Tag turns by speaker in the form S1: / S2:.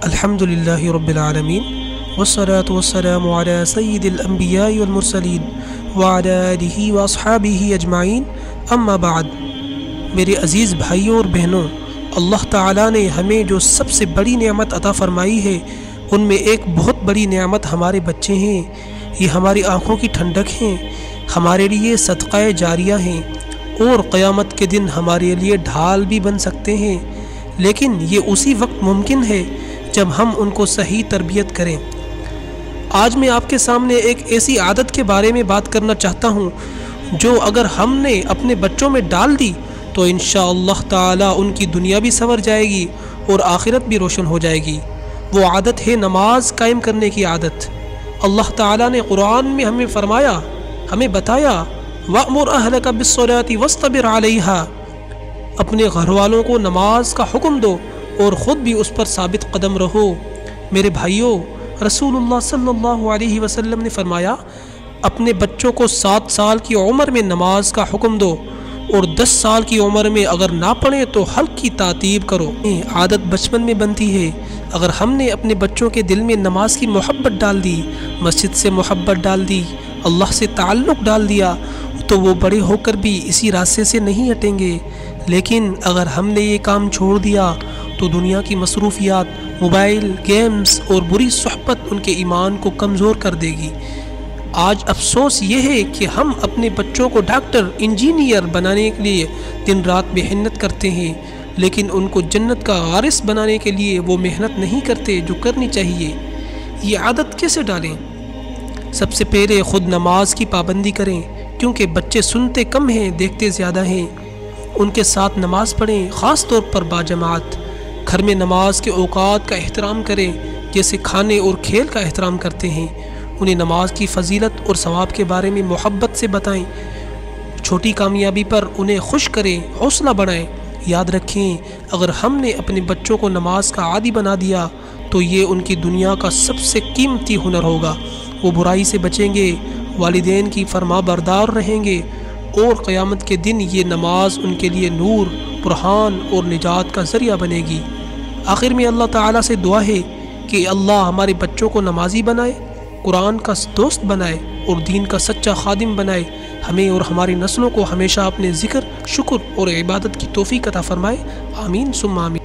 S1: الحمدللہ رب العالمین والصلاة والسلام علی سید الانبیاء والمرسلین وعلی آلہ واصحابہ اجمعین اما بعد۔ میرے عزیز بھائیوں اور بہنوں، اللہ تعالیٰ نے ہمیں جو سب سے بڑی نعمت عطا فرمائی ہے ان میں ایک بہت بڑی نعمت ہمارے بچے ہیں۔ یہ ہماری آنکھوں کی ٹھنڈک ہیں، ہمارے لیے صدقہ جاریہ ہیں اور قیامت کے دن ہمارے لیے ڈھال بھی بن سکتے ہیں، لیکن یہ اسی وقت ممکن ہے جب ہم ان کو صحیح تربیت کریں۔ آج میں آپ کے سامنے ایک ایسی عادت کے بارے میں بات کرنا چاہتا ہوں جو اگر ہم نے اپنے بچوں میں ڈال دی تو انشاءاللہ تعالی ان کی دنیا بھی سنور جائے گی اور آخرت بھی روشن ہو جائے گی۔ وہ عادت ہے نماز قائم کرنے کی عادت۔ اللہ تعالیٰ نے قرآن میں ہمیں فرمایا، ہمیں بتایا وَأْمُرْ أَهْلَكَ بِالصَّلَاةِ وَاصْطَبِرْ عَلَيْهَا، اپنے گھر والوں کو نماز کا حکم دو اور خود بھی اس پر ثابت قدم رہو۔ میرے بھائیوں، رسول اللہ صلی اللہ علیہ وسلم نے فرمایا اپنے بچوں کو 7 سال کی عمر میں نماز کا حکم دو اور 10 سال کی عمر میں اگر نہ پڑھیں تو ہلکی تعتیب کرو۔ عادت بچپن میں بنتی ہے۔ اگر ہم نے اپنے بچوں کے دل میں نماز کی محبت ڈال دی، مسجد سے محبت ڈال دی، اللہ سے تعلق ڈال دیا، تو وہ بڑے ہو کر بھی اسی راستے سے نہیں ہٹیں گے۔ لیکن اگر ہم نے یہ کام چھوڑ دیا تو دنیا کی مصروفیات، موبائل، گیمز اور بری صحبت ان کے ایمان کو کمزور کر دے گی۔ آج افسوس یہ ہے کہ ہم اپنے بچوں کو ڈاکٹر، انجینئر بنانے کے لیے دن رات محنت کرتے ہیں، لیکن ان کو جنت کا وارث بنانے کے لیے وہ محنت نہیں کرتے جو کرنی چاہیے۔ یہ عادت کیسے ڈالیں؟ سب سے پہلے خود نماز کی پابندی کریں، کیونکہ بچے سنتے کم ہیں، دیکھتے زیادہ ہیں۔ ان کے ساتھ نماز پڑھیں، خاص طور پر باجماعت۔ گھر میں نماز کے اوقات کا احترام کریں، جیسے کھانے اور کھیل کا احترام کرتے ہیں۔ انہیں نماز کی فضیلت اور ثواب کے بارے میں محبت سے بتائیں۔ چھوٹی کامیابی پر انہیں خوش کریں، حوصلہ بڑھائیں۔ یاد رکھیں، اگر ہم نے اپنے بچوں کو نماز کا عادی بنا دیا تو یہ ان کی دنیا کا سب سے قیمتی ہنر ہوگا۔ وہ برائی سے بچیں گے، والدین کی فرما بردار رہیں گے اور قیامت کے دن یہ نماز ان کے لیے نور، برہان اور نجات کا ذریعہ بنے گی۔ آخر میں اللہ تعالیٰ سے دعا ہے کہ اللہ ہمارے بچوں کو نمازی بنائے، قرآن کا دوست بنائے اور دین کا سچا خادم بنائے۔ ہمیں اور ہماری نسلوں کو ہمیشہ اپنے ذکر، شکر اور عبادت کی توفیق عطا فرمائے۔ آمین ثم آمین۔